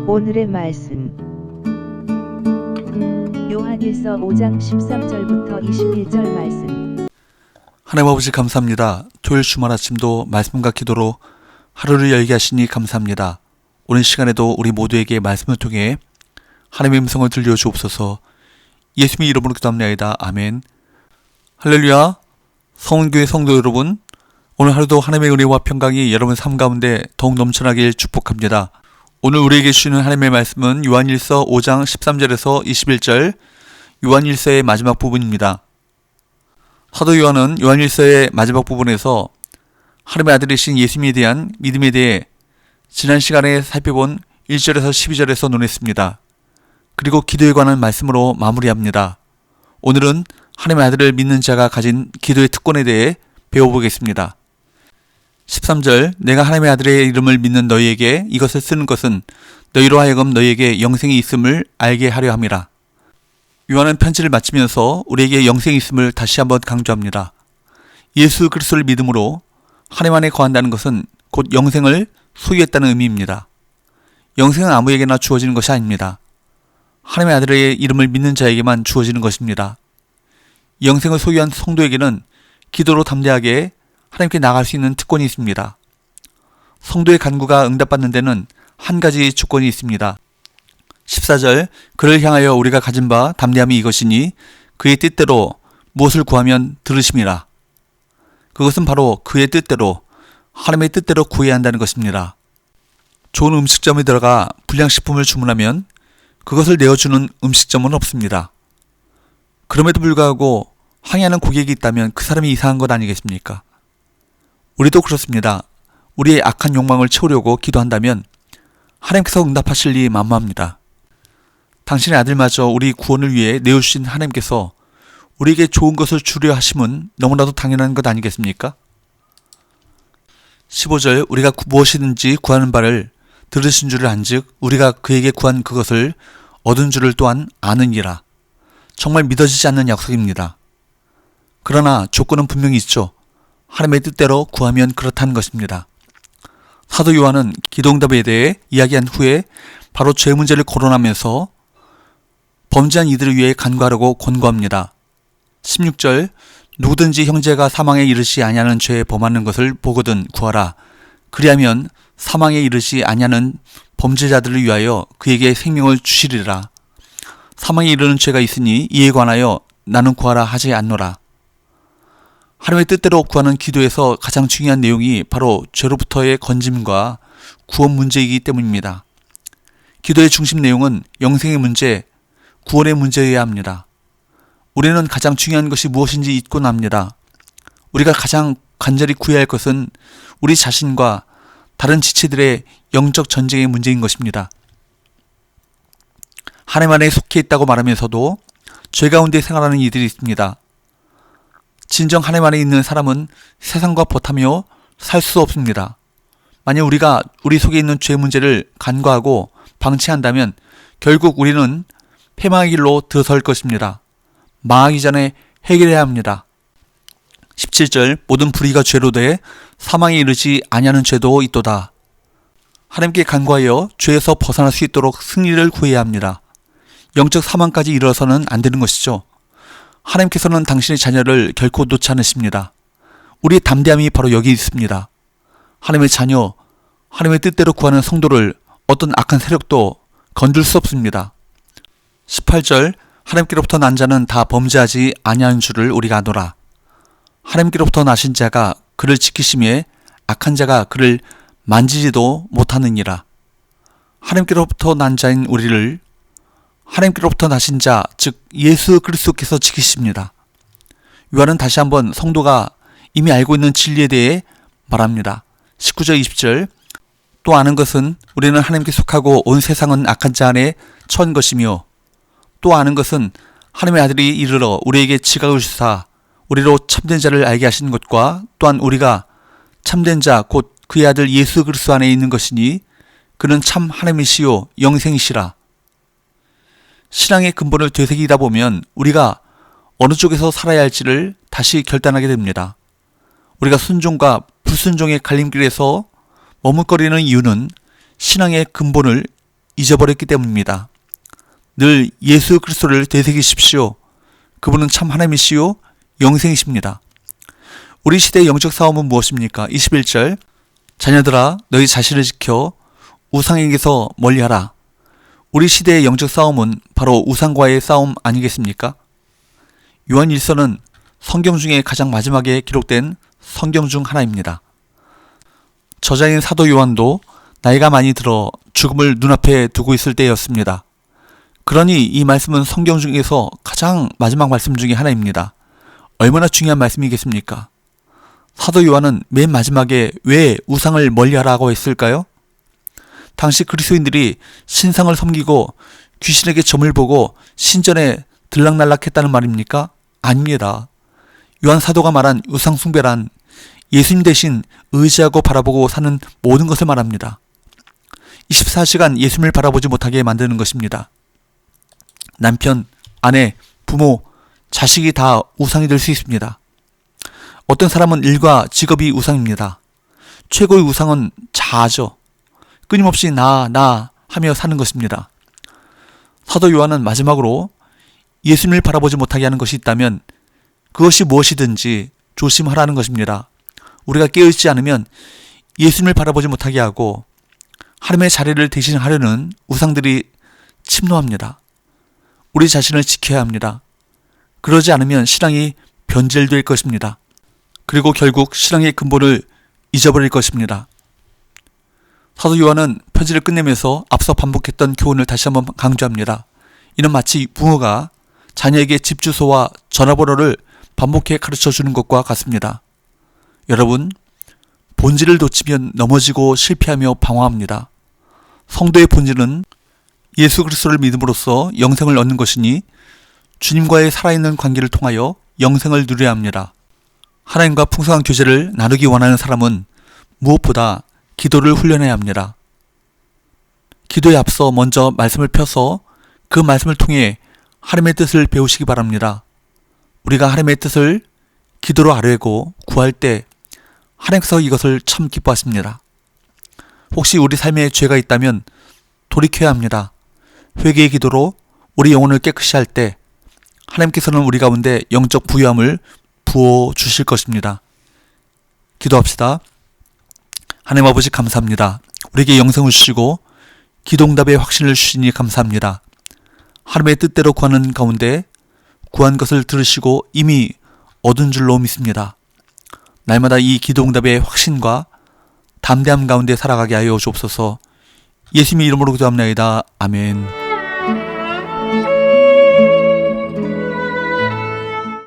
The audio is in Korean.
오늘의 말씀 요한일서 5장 13절부터 21절 말씀. 하나님 아버지 감사합니다. 토요일 주말 아침도 말씀과 기도로 하루를 열게 하시니 감사합니다. 오늘 시간에도 우리 모두에게 말씀을 통해 하나님의 음성을 들려주옵소서. 예수님의 이름으로 기도합니다. 아멘. 할렐루야. 성원교회 성도 여러분, 오늘 하루도 하나님의 은혜와 평강이 여러분 삶 가운데 더욱 넘쳐나길 축복합니다. 오늘 우리에게 주시는 하나님의 말씀은 요한일서 5장 13절에서 21절, 요한일서의 마지막 부분입니다. 사도 요한은 요한일서의 마지막 부분에서 하나님의 아들이신 예수님에 대한 믿음에 대해 지난 시간에 살펴본 1절에서 12절에서 논했습니다. 그리고 기도에 관한 말씀으로 마무리합니다. 오늘은 하나님의 아들을 믿는 자가 가진 기도의 특권에 대해 배워보겠습니다. 13절, 내가 하나님의 아들의 이름을 믿는 너희에게 이것을 쓰는 것은 너희로 하여금 너희에게 영생이 있음을 알게 하려 함이라. 요한은 편지를 마치면서 우리에게 영생이 있음을 다시 한번 강조합니다. 예수 그리스도를 믿음으로 하나님 안에 거한다는 것은 곧 영생을 소유했다는 의미입니다. 영생은 아무에게나 주어지는 것이 아닙니다. 하나님의 아들의 이름을 믿는 자에게만 주어지는 것입니다. 영생을 소유한 성도에게는 기도로 담대하게 하나님께 나아갈 수 있는 특권이 있습니다. 성도의 간구가 응답받는 데는 한 가지 조건이 있습니다. 14절, 그를 향하여 우리가 가진 바 담대함이 이것이니 그의 뜻대로 무엇을 구하면 들으심이라. 그것은 바로 그의 뜻대로, 하나님의 뜻대로 구해야 한다는 것입니다. 좋은 음식점에 들어가 불량식품을 주문하면 그것을 내어주는 음식점은 없습니다. 그럼에도 불구하고 항의하는 고객이 있다면 그 사람이 이상한 것 아니겠습니까? 우리도 그렇습니다. 우리의 악한 욕망을 채우려고 기도한다면 하나님께서 응답하실 리 만무합니다. 당신의 아들마저 우리 구원을 위해 내어주신 하나님께서 우리에게 좋은 것을 주려 하심은 너무나도 당연한 것 아니겠습니까? 15절, 우리가 무엇이든지 구하는 바를 들으신 줄을 안즉 우리가 그에게 구한 그것을 얻은 줄을 또한 아느니라. 정말 믿어지지 않는 약속입니다. 그러나 조건은 분명히 있죠. 하나님의 뜻대로 구하면 그렇다는 것입니다. 사도 요한은 기도응답에 대해 이야기한 후에 바로 죄 문제를 거론하면서 범죄한 이들을 위해 간구하라고 권고합니다. 16절, 누구든지 형제가 사망에 이르시 아니하는 죄에 범하는 것을 보거든 구하라. 그리하면 사망에 이르시 아니하는 범죄자들을 위하여 그에게 생명을 주시리라. 사망에 이르는 죄가 있으니 이에 관하여 나는 구하라 하지 않노라. 하나님의 뜻대로 구하는 기도에서 가장 중요한 내용이 바로 죄로부터의 건짐과 구원 문제이기 때문입니다. 기도의 중심 내용은 영생의 문제, 구원의 문제여야 합니다. 우리는 가장 중요한 것이 무엇인지 잊곤 합니다. 우리가 가장 간절히 구해야 할 것은 우리 자신과 다른 지체들의 영적 전쟁의 문제인 것입니다. 하나님 안에 속해 있다고 말하면서도 죄 가운데 생활하는 이들이 있습니다. 진정 하나님 안에 있는 사람은 세상과 벗하며 살 수 없습니다. 만약 우리가 우리 속에 있는 죄 문제를 간과하고 방치한다면 결국 우리는 패망의 길로 들어설 것입니다. 망하기 전에 해결해야 합니다. 17절, 모든 불의가 죄로 돼 사망에 이르지 아니하는 죄도 있도다. 하나님께 간구하여 죄에서 벗어날 수 있도록 승리를 구해야 합니다. 영적 사망까지 이르러서는 안 되는 것이죠. 하나님께서는 당신의 자녀를 결코 놓지 않으십니다. 우리의 담대함이 바로 여기 있습니다. 하나님의 자녀, 하나님의 뜻대로 구하는 성도를 어떤 악한 세력도 건들 수 없습니다. 18절, 하나님께로부터 난 자는 다 범죄하지 아니하는 줄을 우리가 아노라. 하나님께로부터 나신 자가 그를 지키심에 악한 자가 그를 만지지도 못하느니라. 하나님께로부터 난 자인 우리를 하나님께로부터 나신 자, 즉 예수 그리스도께서 지키십니다. 요한은 다시 한번 성도가 이미 알고 있는 진리에 대해 말합니다. 19절 20절, 또 아는 것은 우리는 하나님께 속하고 온 세상은 악한 자 안에 처한 것이며 또 아는 것은 하나님의 아들이 이르러 우리에게 지각을 주사 우리로 참된 자를 알게 하시는 것과 또한 우리가 참된 자 곧 그의 아들 예수 그리스도 안에 있는 것이니 그는 참 하나님이시요 영생이시라. 신앙의 근본을 되새기다 보면 우리가 어느 쪽에서 살아야 할지를 다시 결단하게 됩니다. 우리가 순종과 불순종의 갈림길에서 머뭇거리는 이유는 신앙의 근본을 잊어버렸기 때문입니다. 늘 예수 그리스도를 되새기십시오. 그분은 참 하나님이시요 영생이십니다. 우리 시대의 영적 싸움은 무엇입니까? 21절 자녀들아 너희 자신을 지켜 우상에게서 멀리하라. 우리 시대의 영적 싸움은 바로 우상과의 싸움 아니겠습니까? 요한 1서는 성경 중에 가장 마지막에 기록된 성경 중 하나입니다. 저자인 사도 요한도 나이가 많이 들어 죽음을 눈앞에 두고 있을 때였습니다. 그러니 이 말씀은 성경 중에서 가장 마지막 말씀 중에 하나입니다. 얼마나 중요한 말씀이겠습니까? 사도 요한은 맨 마지막에 왜 우상을 멀리하라고 했을까요? 당시 그리스도인들이 신상을 섬기고 귀신에게 점을 보고 신전에 들락날락했다는 말입니까? 아닙니다. 요한 사도가 말한 우상 숭배란 예수님 대신 의지하고 바라보고 사는 모든 것을 말합니다. 24시간 예수님을 바라보지 못하게 만드는 것입니다. 남편, 아내, 부모, 자식이 다 우상이 될 수 있습니다. 어떤 사람은 일과 직업이 우상입니다. 최고의 우상은 자아죠. 끊임없이 나 하며 사는 것입니다. 사도 요한은 마지막으로 예수님을 바라보지 못하게 하는 것이 있다면 그것이 무엇이든지 조심하라는 것입니다. 우리가 깨어있지 않으면 예수님을 바라보지 못하게 하고 하나님의 자리를 대신하려는 우상들이 침노합니다. 우리 자신을 지켜야 합니다. 그러지 않으면 신앙이 변질될 것입니다. 그리고 결국 신앙의 근본을 잊어버릴 것입니다. 사도 요한은 편지를 끝내면서 앞서 반복했던 교훈을 다시 한번 강조합니다. 이는 마치 부모가 자녀에게 집 주소와 전화번호를 반복해 가르쳐 주는 것과 같습니다. 여러분, 본질을 놓치면 넘어지고 실패하며 방황합니다. 성도의 본질은 예수 그리스도를 믿음으로써 영생을 얻는 것이니 주님과의 살아있는 관계를 통하여 영생을 누려야 합니다. 하나님과 풍성한 교제를 나누기 원하는 사람은 무엇보다 기도를 훈련해야 합니다. 기도에 앞서 먼저 말씀을 펴서 그 말씀을 통해 하나님의 뜻을 배우시기 바랍니다. 우리가 하나님의 뜻을 기도로 아뢰고 구할 때 하나님께서 이것을 참 기뻐하십니다. 혹시 우리 삶에 죄가 있다면 돌이켜야 합니다. 회개의 기도로 우리 영혼을 깨끗이 할 때 하나님께서는 우리 가운데 영적 부유함을 부어 주실 것입니다. 기도합시다. 하나님 아버지 감사합니다. 우리에게 영생을 주시고 기도응답의 확신을 주시니 감사합니다. 하나님의 뜻대로 구하는 가운데 구한 것을 들으시고 이미 얻은 줄로 믿습니다. 날마다 이 기도응답의 확신과 담대함 가운데 살아가게 하여 주옵소서. 예수님의 이름으로 기도합나이다. 아멘.